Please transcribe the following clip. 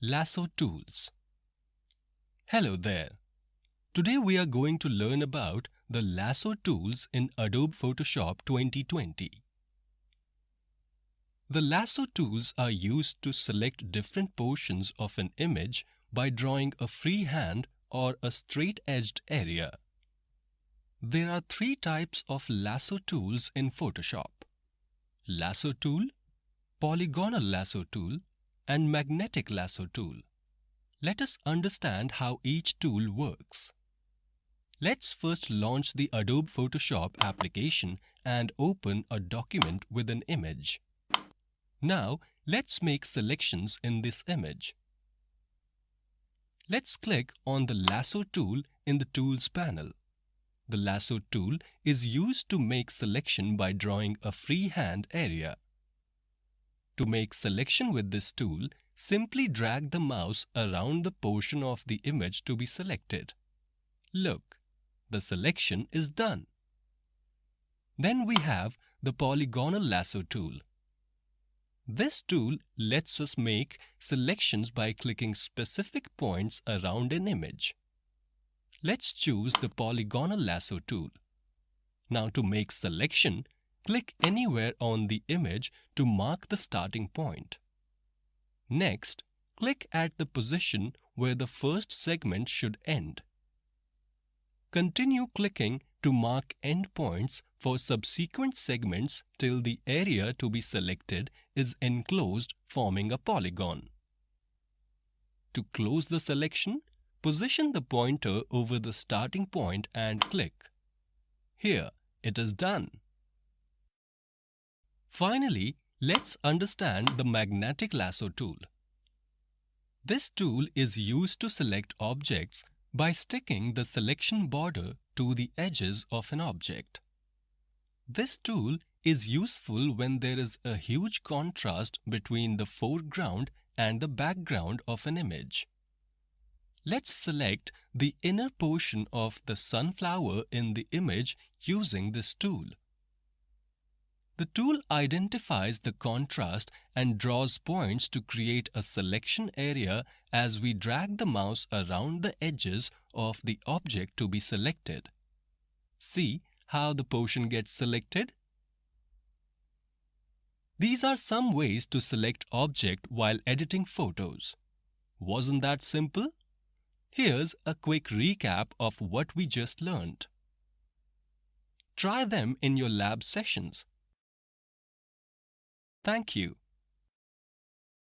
Lasso Tools. Hello there. Today we are going to learn about the Lasso Tools in Adobe Photoshop 2020. The Lasso Tools are used to select different portions of an image by drawing a freehand or a straight-edged area. There are three types of Lasso Tools in Photoshop: Lasso Tool, Polygonal Lasso Tool, and Magnetic Lasso Tool. Let us understand how each tool works. Let's first launch the Adobe Photoshop application and open a document with an image. Now, let's make selections in this image. Let's click on the Lasso tool in the Tools panel. The Lasso tool is used to make selection by drawing a freehand area. To make selection with this tool, simply drag the mouse around the portion of the image to be selected. Look, the selection is done. Then we have the Polygonal Lasso tool. This tool lets us make selections by clicking specific points around an image. Let's choose the Polygonal Lasso tool. Now to make selection, click anywhere on the image to mark the starting point. Next, click at the position where the first segment should end. Continue clicking to mark endpoints for subsequent segments till the area to be selected is enclosed, forming a polygon. To close the selection, position the pointer over the starting point and click. Here, it is done. Finally, let's understand the Magnetic Lasso tool. This tool is used to select objects by sticking the selection border to the edges of an object. This tool is useful when there is a huge contrast between the foreground and the background of an image. Let's select the inner portion of the sunflower in the image using this tool. The tool identifies the contrast and draws points to create a selection area as we drag the mouse around the edges of the object to be selected. See how the portion gets selected? These are some ways to select object while editing photos. Wasn't that simple? Here's a quick recap of what we just learned. Try them in your lab sessions. Thank you.